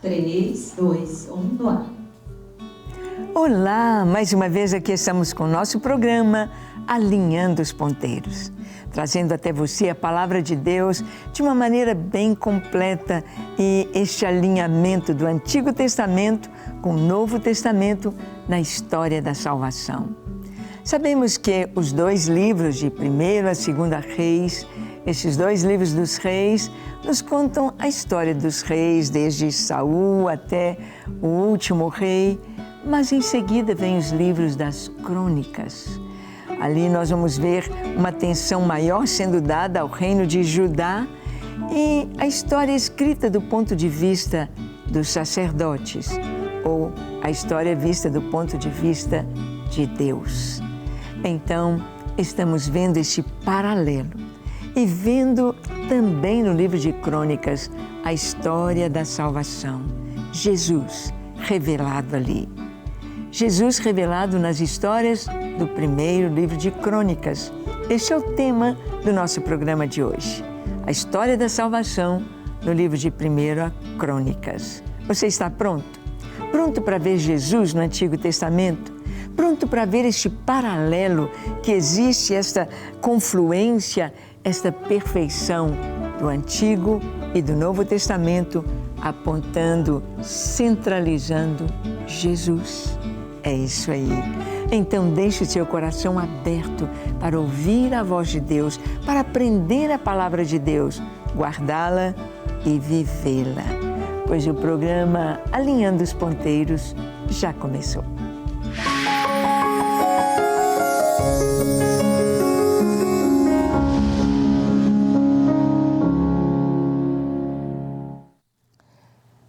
3, 2, 1, no ar. Olá, mais uma vez aqui estamos com o nosso programa Alinhando os Ponteiros, trazendo até você a Palavra de Deus de uma maneira bem completa e este alinhamento do Antigo Testamento com o Novo Testamento na história da salvação. Sabemos que os dois livros de 1ª e 2ª Reis, esses dois livros dos reis, nos contam a história dos reis, desde Saul até o último rei, mas em seguida vem os livros das crônicas. Ali nós vamos ver uma atenção maior sendo dada ao reino de Judá e a história escrita do ponto de vista dos sacerdotes, ou a história vista do ponto de vista de Deus. Então, estamos vendo este paralelo e vendo também no livro de Crônicas a história da salvação. Jesus revelado ali. Jesus revelado nas histórias do primeiro livro de Crônicas. Este é o tema do nosso programa de hoje. A história da salvação no livro de 1ª Crônicas. Você está pronto? Pronto para ver Jesus no Antigo Testamento? Pronto para ver este paralelo que existe, esta confluência, esta perfeição do Antigo e do Novo Testamento, apontando, centralizando Jesus. É isso aí. Então deixe o seu coração aberto para ouvir a voz de Deus, para aprender a palavra de Deus, guardá-la e vivê-la. Pois o programa Alinhando os Ponteiros já começou.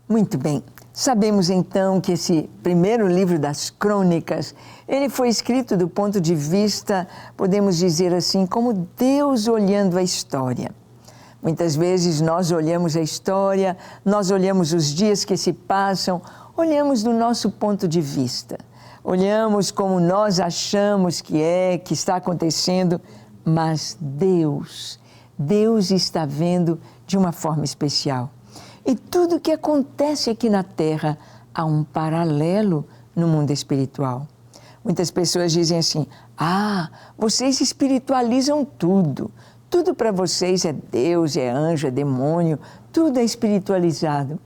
Muito bem, sabemos então que esse primeiro livro das Crônicas, ele foi escrito do ponto de vista, podemos dizer assim, como Deus olhando a história. Muitas vezes nós olhamos a história, nós olhamos os dias que se passam, olhamos do nosso ponto de vista. Olhamos como nós achamos que está acontecendo, mas Deus está vendo de uma forma especial. E tudo que acontece aqui na Terra há um paralelo no mundo espiritual. Muitas pessoas dizem assim, vocês espiritualizam tudo. Tudo para vocês é Deus, é anjo, é demônio, tudo é espiritualizado.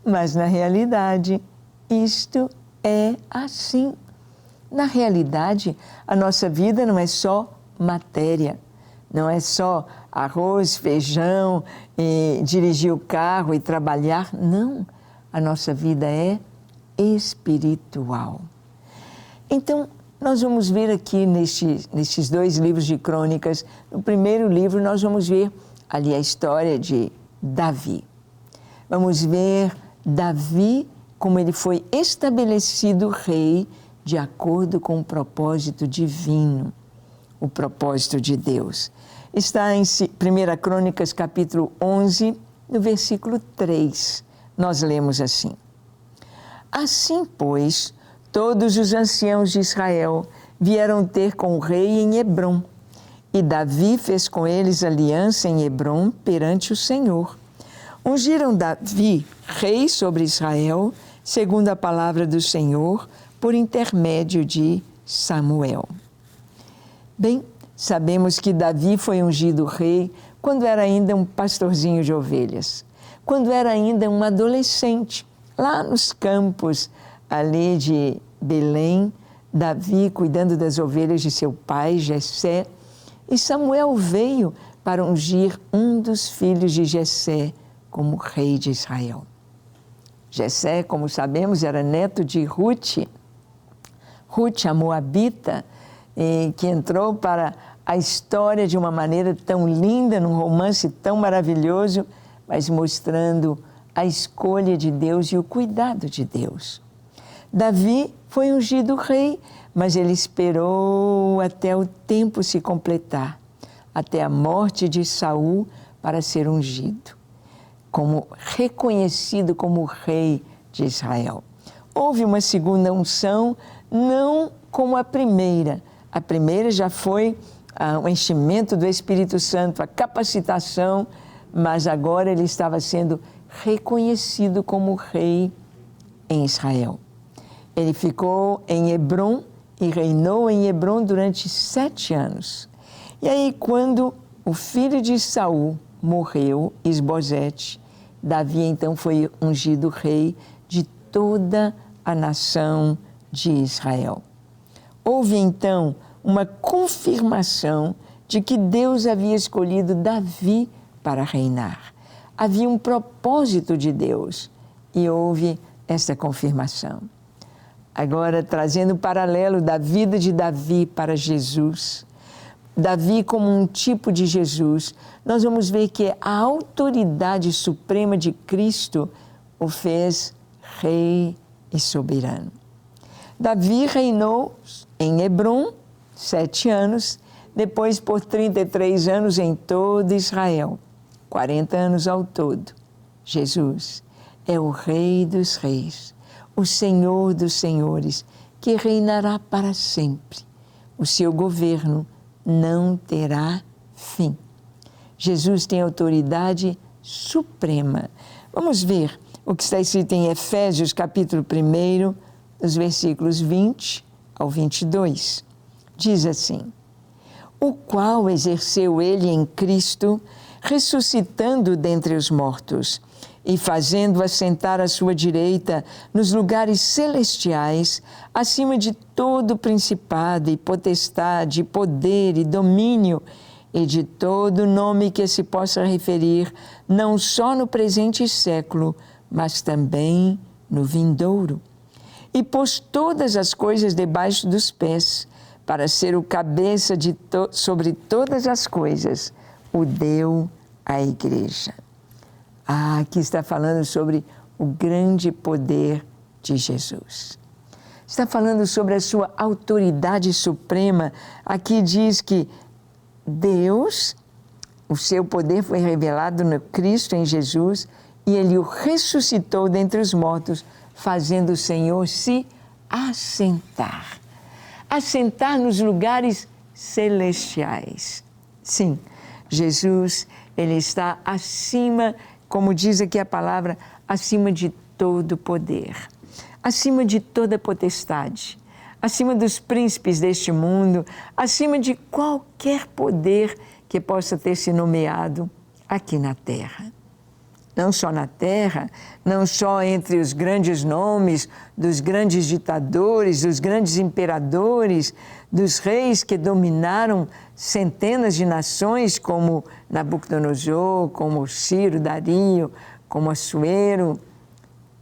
Mas na realidade, isto é assim. Na realidade, a nossa vida não é só matéria, não é só arroz, feijão, e dirigir o carro e trabalhar. Não, a nossa vida é espiritual. Então, nós vamos ver aqui nestes dois livros de Crônicas, no primeiro livro nós vamos ver ali a história de Davi. Vamos ver Davi como ele foi estabelecido rei de acordo com o propósito divino, o propósito de Deus. Está em 1 Crônicas, capítulo 11, no versículo 3. Nós lemos assim. Assim, pois, todos os anciãos de Israel vieram ter com o rei em Hebrom, e Davi fez com eles aliança em Hebrom perante o Senhor. Ungiram Davi rei sobre Israel, segundo a palavra do Senhor, por intermédio de Samuel. Bem, sabemos que Davi foi ungido rei quando era ainda um pastorzinho de ovelhas, quando era ainda um adolescente, lá nos campos ali de Belém, Davi cuidando das ovelhas de seu pai, Jessé, e Samuel veio para ungir um dos filhos de Jessé como rei de Israel. Jessé, como sabemos, era neto de Ruth, a moabita, que entrou para a história de uma maneira tão linda, num romance tão maravilhoso, mas mostrando a escolha de Deus e o cuidado de Deus. Davi foi ungido rei, mas ele esperou até o tempo se completar, até a morte de Saul, para ser ungido, como reconhecido como rei de Israel. Houve uma segunda unção, não como a primeira. A primeira já foi o enchimento do Espírito Santo, a capacitação, mas agora ele estava sendo reconhecido como rei em Israel. Ele ficou em Hebrom e reinou em Hebrom durante 7 anos. E aí, quando o filho de Saul morreu, Isbosete, Davi então foi ungido rei de toda a nação de Israel. Houve então uma confirmação de que Deus havia escolhido Davi para reinar. Havia um propósito de Deus e houve essa confirmação. Agora, trazendo o paralelo da vida de Davi para Jesus, Davi como um tipo de Jesus, nós vamos ver que a autoridade suprema de Cristo o fez rei e soberano. Davi reinou em Hebrom 7 anos, depois por 33 anos em todo Israel, 40 anos ao todo. Jesus é o Rei dos Reis, o Senhor dos Senhores, que reinará para sempre. O seu governo não terá fim. Jesus tem autoridade suprema. Vamos ver o que está escrito em Efésios, capítulo 1, dos versículos 20 ao 22. Diz assim: o qual exerceu ele em Cristo, ressuscitando dentre os mortos e fazendo assentar à sua direita nos lugares celestiais, acima de todo principado e potestade, e poder e domínio, e de todo nome que se possa referir, não só no presente século, mas também no vindouro. E pôs todas as coisas debaixo dos pés, para ser o cabeça sobre todas as coisas, o deu à igreja. Aqui está falando sobre o grande poder de Jesus. Está falando sobre a sua autoridade suprema. Aqui diz que Deus, o seu poder foi revelado no Cristo, em Jesus, e Ele o ressuscitou dentre os mortos, fazendo o Senhor se assentar. Assentar nos lugares celestiais. Sim, Jesus, Ele está acima, como diz aqui a palavra, acima de todo poder, acima de toda potestade, acima dos príncipes deste mundo, acima de qualquer poder que possa ter se nomeado aqui na terra. Não só na terra, não só entre os grandes nomes dos grandes ditadores, dos grandes imperadores, dos reis que dominaram centenas de nações, como Nabucodonosor, como Ciro, Dario, como Assuero.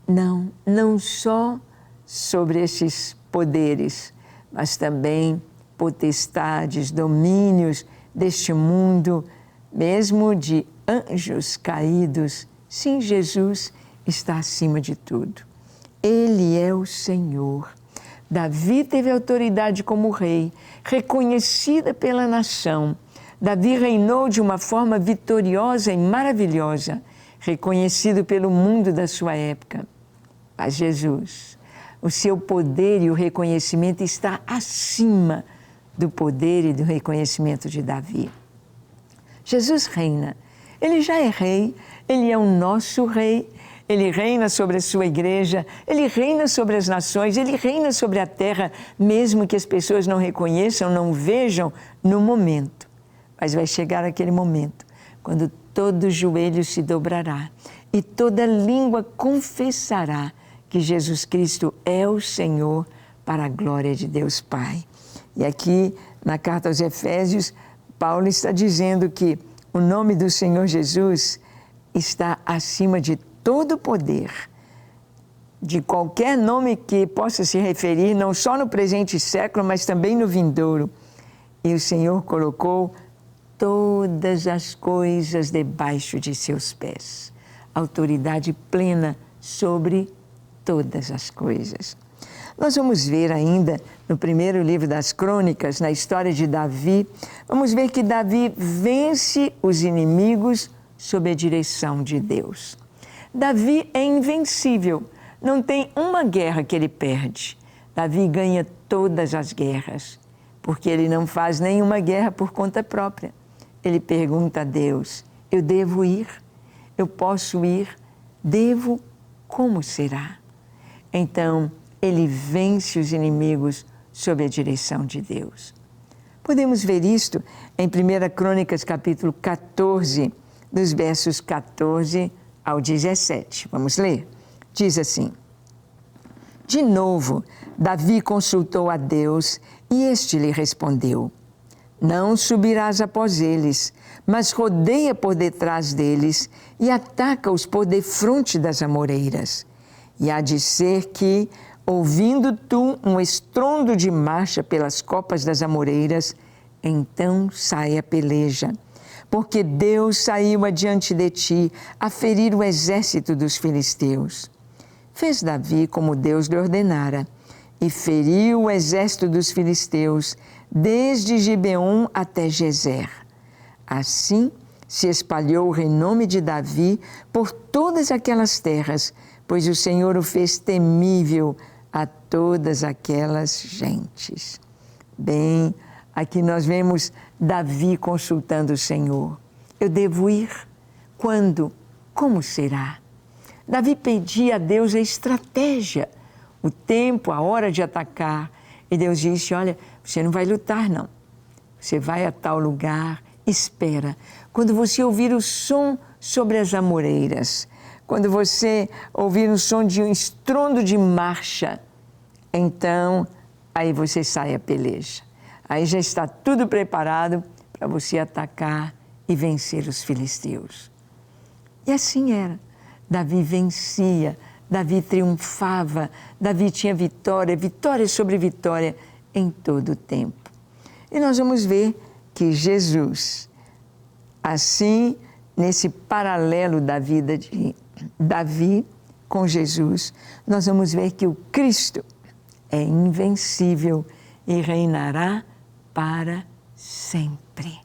Não só sobre esses poderes, mas também potestades, domínios deste mundo, mesmo de anjos caídos. Sim, Jesus está acima de tudo. Ele é o Senhor. Davi teve autoridade como rei, reconhecida pela nação. Davi reinou de uma forma vitoriosa e maravilhosa, reconhecido pelo mundo da sua época. Mas Jesus, o seu poder e o reconhecimento está acima do poder e do reconhecimento de Davi. Jesus reina. Ele já é rei, Ele é o nosso rei, Ele reina sobre a sua igreja, Ele reina sobre as nações, Ele reina sobre a terra, mesmo que as pessoas não reconheçam, não vejam no momento. Mas vai chegar aquele momento, quando todo joelho se dobrará e toda língua confessará que Jesus Cristo é o Senhor, para a glória de Deus Pai. E aqui, na carta aos Efésios, Paulo está dizendo que o nome do Senhor Jesus está acima de todo poder, de qualquer nome que possa se referir, não só no presente século, mas também no vindouro. E o Senhor colocou todas as coisas debaixo de seus pés. Autoridade plena sobre todas as coisas. Nós vamos ver ainda no primeiro livro das Crônicas, na história de Davi, vamos ver que Davi vence os inimigos sob a direção de Deus. Davi é invencível, não tem uma guerra que ele perde. Davi ganha todas as guerras, porque ele não faz nenhuma guerra por conta própria. Ele pergunta a Deus: eu devo ir? Eu posso ir? Devo, como será? Então, ele vence os inimigos sob a direção de Deus. Podemos ver isto em 1 Crônicas, capítulo 14, dos versos 14 ao 17. Vamos ler? Diz assim: De novo, Davi consultou a Deus e este lhe respondeu: Não subirás após eles, mas rodeia por detrás deles e ataca-os por defronte das amoreiras. E há de ser que, ouvindo tu um estrondo de marcha pelas copas das amoreiras, então sai a peleja. Porque Deus saiu adiante de ti a ferir o exército dos filisteus. Fez Davi como Deus lhe ordenara, e feriu o exército dos filisteus, desde Gibeon até Gezer. Assim se espalhou o renome de Davi por todas aquelas terras, pois o Senhor o fez temível a todas aquelas gentes. Bem, aqui nós vemos Davi consultando o Senhor. Eu devo ir? Quando? Como será? Davi pedia a Deus a estratégia, o tempo, a hora de atacar. E Deus disse: olha, você não vai lutar, não. Você vai a tal lugar, espera. Quando você ouvir o som sobre as amoreiras, quando você ouvir o som de um estrondo de marcha, então, aí você sai a peleja. Aí já está tudo preparado para você atacar e vencer os filisteus. E assim era. Davi vencia, Davi triunfava, Davi tinha vitória, vitória sobre vitória em todo o tempo. E nós vamos ver que Jesus, assim, nesse paralelo da vida de Davi com Jesus, nós vamos ver que o Cristo é invencível e reinará para sempre.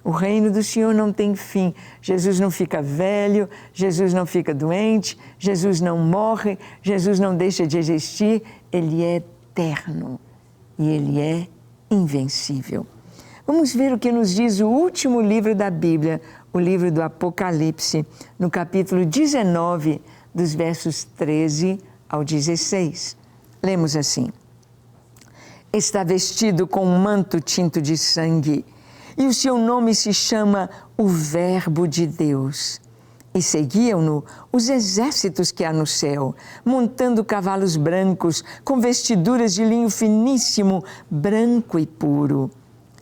O reino do Senhor não tem fim. Jesus não fica velho, Jesus não fica doente, Jesus não morre, Jesus não deixa de existir. Ele é eterno e Ele é invencível. Vamos ver o que nos diz o último livro da Bíblia, o livro do Apocalipse, no capítulo 19, dos versos 13 ao 16. Lemos assim: Está vestido com um manto tinto de sangue, e o seu nome se chama o Verbo de Deus. E seguiam-no os exércitos que há no céu, montando cavalos brancos, com vestiduras de linho finíssimo, branco e puro.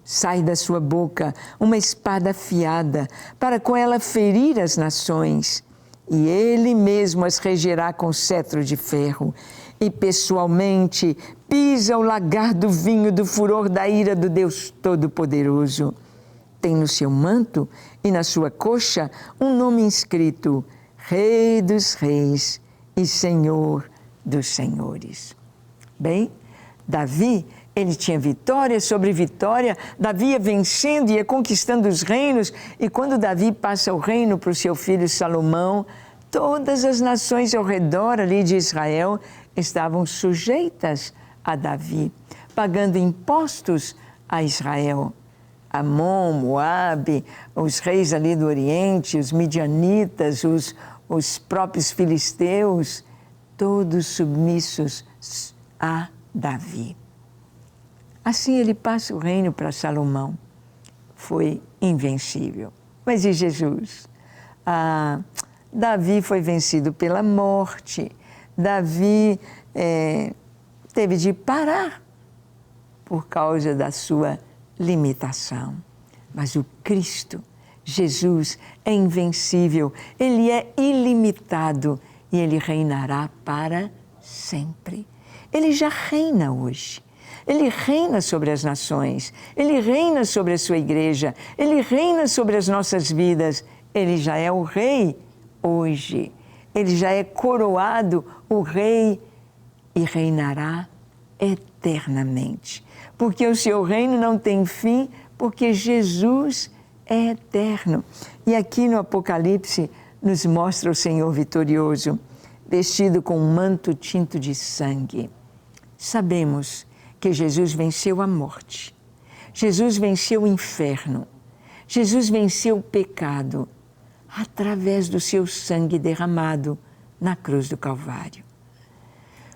Sai da sua boca uma espada afiada, para com ela ferir as nações. E ele mesmo as regerá com cetro de ferro. E pessoalmente pisa o lagar do vinho do furor da ira do Deus Todo-Poderoso. Tem no seu manto e na sua coxa um nome inscrito: Rei dos Reis e Senhor dos Senhores. Bem, Davi, ele tinha vitória sobre vitória, Davi ia vencendo, ia conquistando os reinos, e quando Davi passa o reino para o seu filho Salomão, todas as nações ao redor ali de Israel estavam sujeitas a Davi, pagando impostos a Israel. Amon, Moabe, os reis ali do Oriente, os midianitas, os próprios filisteus, todos submissos a Davi. Assim ele passa o reino para Salomão. Foi invencível. Mas e Jesus? Davi foi vencido pela morte. Davi teve de parar por causa da sua limitação. Mas o Cristo, Jesus, é invencível, Ele é ilimitado e Ele reinará para sempre. Ele já reina hoje. Ele reina sobre as nações, Ele reina sobre a sua igreja, Ele reina sobre as nossas vidas. Ele já é o Rei hoje. Ele já é coroado o Rei e reinará eternamente. Porque o seu reino não tem fim, porque Jesus é eterno. E aqui no Apocalipse nos mostra o Senhor vitorioso, vestido com um manto tinto de sangue. Sabemos que Jesus venceu a morte, Jesus venceu o inferno, Jesus venceu o pecado. através do seu sangue derramado na cruz do Calvário.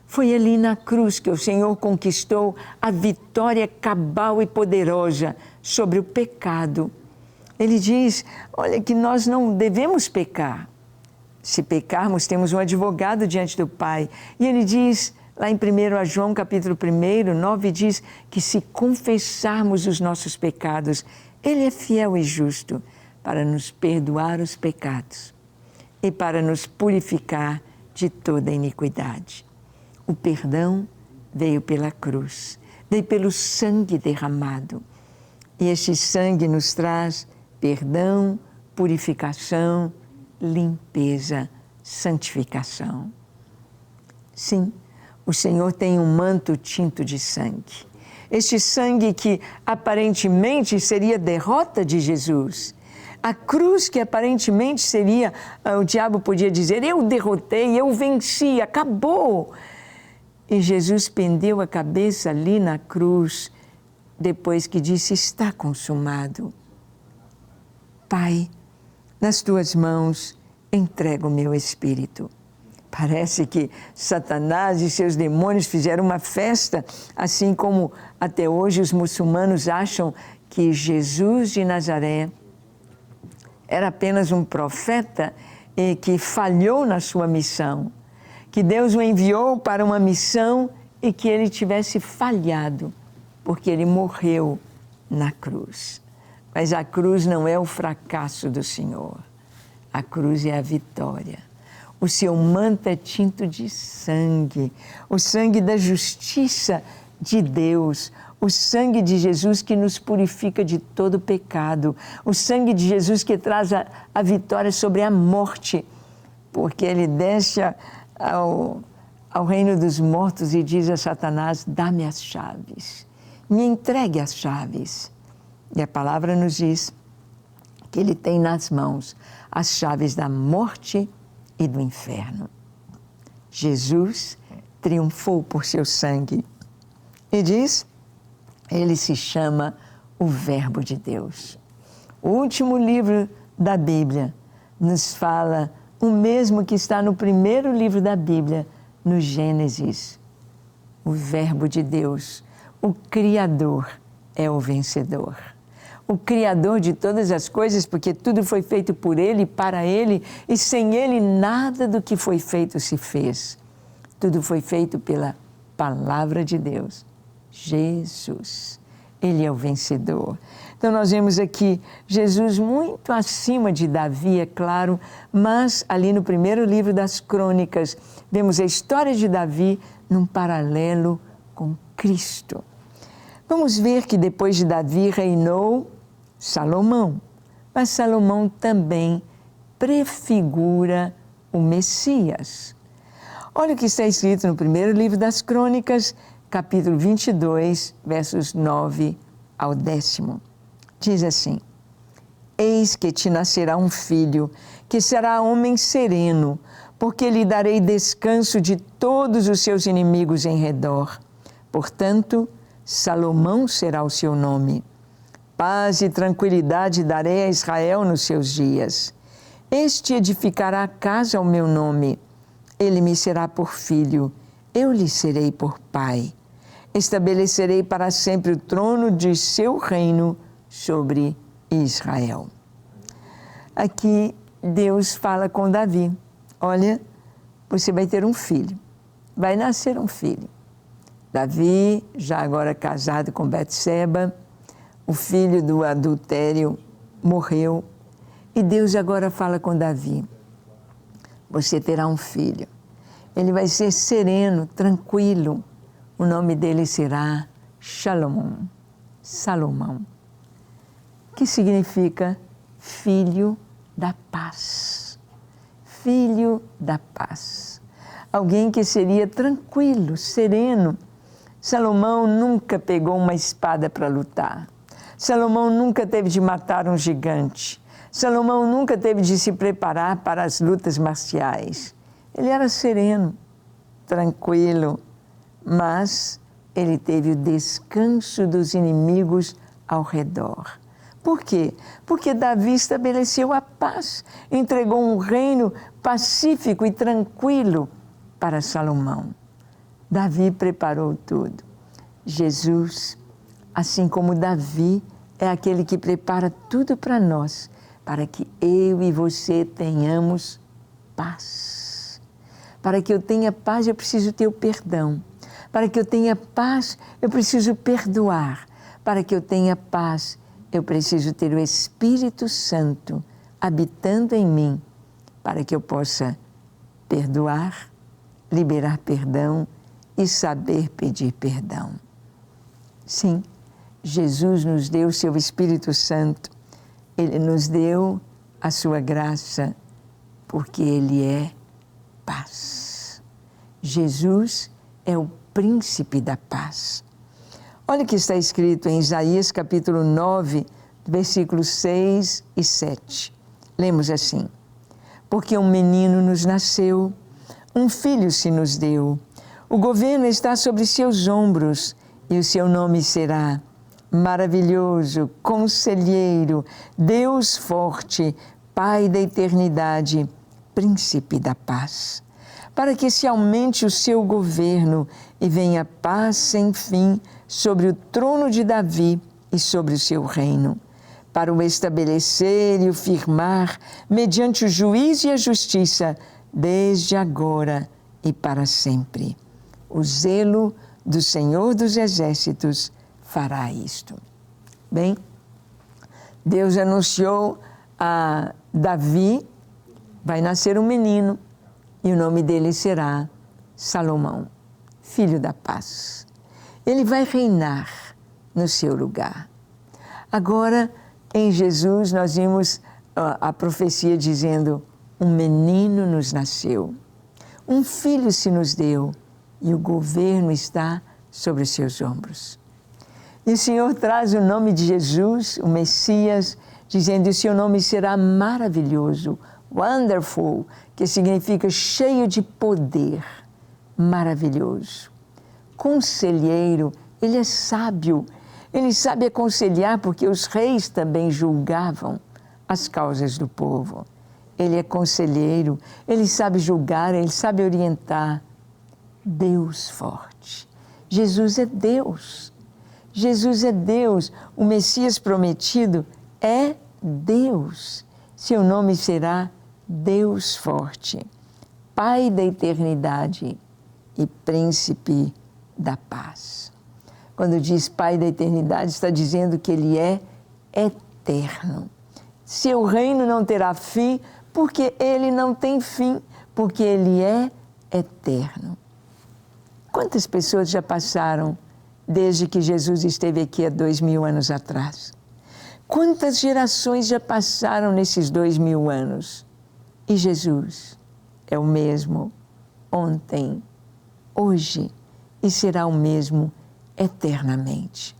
Foi ali na cruz que o Senhor conquistou a vitória cabal e poderosa sobre o pecado. Ele diz, olha, que nós não devemos pecar. Se pecarmos, temos um advogado diante do Pai. E ele diz, lá em 1 João capítulo 1, 9, diz que se confessarmos os nossos pecados, Ele é fiel e justo para nos perdoar os pecados e para nos purificar de toda iniquidade. O perdão veio pela cruz, veio pelo sangue derramado. E este sangue nos traz perdão, purificação, limpeza, santificação. Sim, o Senhor tem um manto tinto de sangue. Este sangue que aparentemente seria derrota de Jesus. A cruz que aparentemente seria, o diabo podia dizer, eu derrotei, eu venci, acabou. E Jesus pendeu a cabeça ali na cruz, depois que disse, está consumado. Pai, nas tuas mãos entrego o meu espírito. Parece que Satanás e seus demônios fizeram uma festa, assim como até hoje os muçulmanos acham que Jesus de Nazaré era apenas um profeta e que falhou na sua missão, que Deus o enviou para uma missão e que ele tivesse falhado, porque ele morreu na cruz. Mas a cruz não é o fracasso do Senhor, a cruz é a vitória. O seu manto é tinto de sangue, o sangue da justiça de Deus, o sangue de Jesus que nos purifica de todo pecado, o sangue de Jesus que traz a vitória sobre a morte, porque ele desce ao reino dos mortos e diz a Satanás, dá-me as chaves, me entregue as chaves. E a palavra nos diz que ele tem nas mãos as chaves da morte e do inferno. Jesus triunfou por seu sangue. E diz, ele se chama o Verbo de Deus. O último livro da Bíblia nos fala o mesmo que está no primeiro livro da Bíblia, no Gênesis. O Verbo de Deus, o Criador, é o vencedor. O Criador de todas as coisas, porque tudo foi feito por Ele, para Ele, e sem Ele nada do que foi feito se fez. Tudo foi feito pela Palavra de Deus, Jesus. Ele é o vencedor. Então nós vemos aqui Jesus muito acima de Davi, é claro, mas ali no primeiro livro das Crônicas, vemos a história de Davi num paralelo com Cristo. Vamos ver que depois de Davi reinou Salomão, mas Salomão também prefigura o Messias. Olha o que está escrito no primeiro livro das Crônicas, capítulo 22, versos 9 ao 10. Diz assim, eis que te nascerá um filho, que será homem sereno, porque lhe darei descanso de todos os seus inimigos em redor. Portanto, Salomão será o seu nome. Paz e tranquilidade darei a Israel nos seus dias. Este edificará a casa ao meu nome. Ele me será por filho, eu lhe serei por pai. Estabelecerei para sempre o trono de seu reino sobre Israel. Aqui Deus fala com Davi, olha, você vai ter um filho, vai nascer um filho. Davi, já agora casado com Betseba, o filho do adultério morreu, e Deus agora fala com Davi, você terá um filho, ele vai ser sereno, tranquilo, o nome dele será Salomão, que significa filho da paz, filho da paz, alguém que seria tranquilo, sereno. Salomão nunca pegou uma espada para lutar, Salomão nunca teve de matar um gigante, Salomão nunca teve de se preparar para as lutas marciais. Ele era sereno, tranquilo, mas ele teve o descanso dos inimigos ao redor, Por quê? Porque Davi estabeleceu a paz, entregou um reino pacífico e tranquilo para Salomão. Davi preparou tudo. Jesus, assim como Davi, é aquele que prepara tudo para nós, para que eu e você tenhamos paz. Para que eu tenha paz, eu preciso ter o perdão. Para que eu tenha paz, eu preciso perdoar. Para que eu tenha paz, eu preciso ter o Espírito Santo habitando em mim, para que eu possa perdoar, liberar perdão e saber pedir perdão. Sim, Jesus nos deu o seu Espírito Santo. Ele nos deu a sua graça, porque Ele é paz. Jesus é o príncipe da paz. Olha o que está escrito em Isaías capítulo 9, versículos 6 e 7. Lemos assim: porque um menino nos nasceu, um filho se nos deu, o governo está sobre seus ombros e o seu nome será Maravilhoso, Conselheiro, Deus Forte, Pai da Eternidade, Príncipe da Paz. Para que se aumente o seu governo e venha paz sem fim sobre o trono de Davi e sobre o seu reino, para o estabelecer e o firmar mediante o juízo e a justiça, desde agora e para sempre. O zelo do Senhor dos Exércitos fará isto. Bem, Deus anunciou a Davi, vai nascer um menino, e o nome dele será Salomão, filho da paz. Ele vai reinar no seu lugar. Agora, em Jesus, nós vimos a profecia dizendo: um menino nos nasceu, um filho se nos deu, e o governo está sobre os seus ombros. E o Senhor traz o nome de Jesus, o Messias, dizendo: o seu nome será maravilhoso, wonderful, que significa cheio de poder, maravilhoso. Conselheiro, ele é sábio, ele sabe aconselhar, porque os reis também julgavam as causas do povo. Ele é conselheiro, ele sabe julgar, ele sabe orientar. Deus forte. Jesus é Deus. Jesus é Deus. O Messias prometido é Deus. Seu nome será Deus Forte, Pai da Eternidade e Príncipe da Paz. Quando diz Pai da Eternidade, está dizendo que Ele é eterno. Seu reino não terá fim, porque Ele não tem fim, porque Ele é eterno. Quantas pessoas já passaram desde que Jesus esteve aqui há 2000 anos atrás? Quantas gerações já passaram nesses 2000 anos? E Jesus é o mesmo ontem, hoje e será o mesmo eternamente.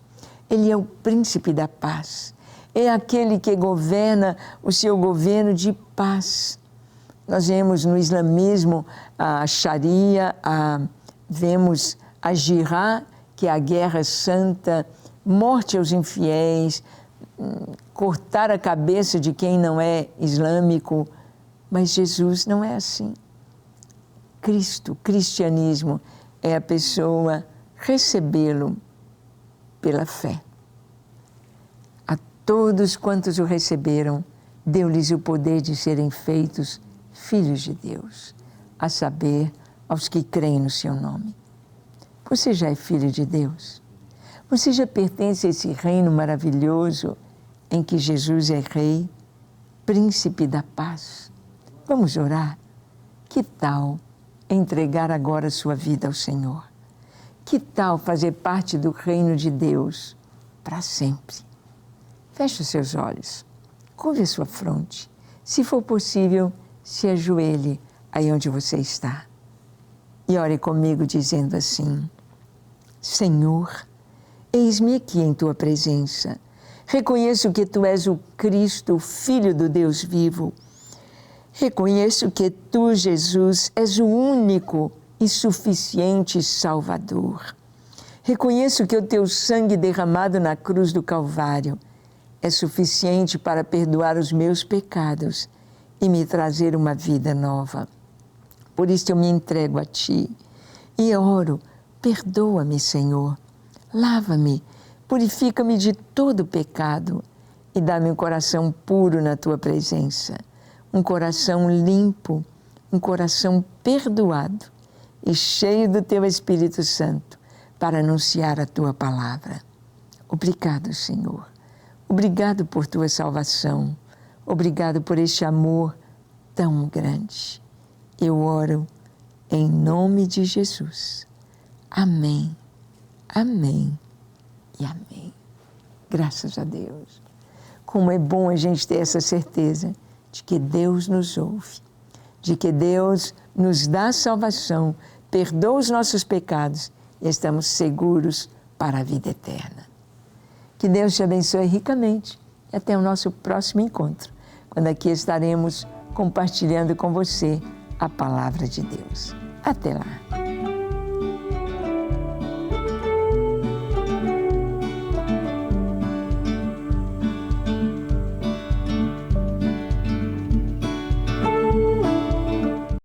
Ele é o príncipe da paz. É aquele que governa o seu governo de paz. Nós vemos no islamismo a Sharia, vemos a Jihad, que é a guerra santa, morte aos infiéis, cortar a cabeça de quem não é islâmico. Mas Jesus não é assim. Cristo, cristianismo, é a pessoa recebê-lo pela fé. A todos quantos o receberam, deu-lhes o poder de serem feitos filhos de Deus, a saber, aos que creem no seu nome. Você já é filho de Deus? Você já pertence a esse reino maravilhoso em que Jesus é Rei, Príncipe da Paz? Vamos orar? Que tal entregar agora sua vida ao Senhor? Que tal fazer parte do reino de Deus para sempre? Feche os seus olhos, curve a sua fronte. Se for possível, se ajoelhe aí onde você está. E ore comigo dizendo assim: Senhor, eis-me aqui em Tua presença. Reconheço que Tu és o Cristo, o Filho do Deus vivo. Reconheço que Tu, Jesus, és o único e suficiente Salvador. Reconheço que o Teu sangue derramado na cruz do Calvário é suficiente para perdoar os meus pecados e me trazer uma vida nova. Por isso eu me entrego a Ti e oro, perdoa-me, Senhor, lava-me, purifica-me de todo pecado e dá-me um coração puro na Tua presença, um coração limpo, um coração perdoado e cheio do Teu Espírito Santo para anunciar a Tua palavra. Obrigado, Senhor. Obrigado por Tua salvação. Obrigado por este amor tão grande. Eu oro em nome de Jesus. Amém, amém e amém. Graças a Deus. Como é bom a gente ter essa certeza de que Deus nos ouve, de que Deus nos dá salvação, perdoa os nossos pecados e estamos seguros para a vida eterna. Que Deus te abençoe ricamente e até o nosso próximo encontro, quando aqui estaremos compartilhando com você a palavra de Deus. Até lá!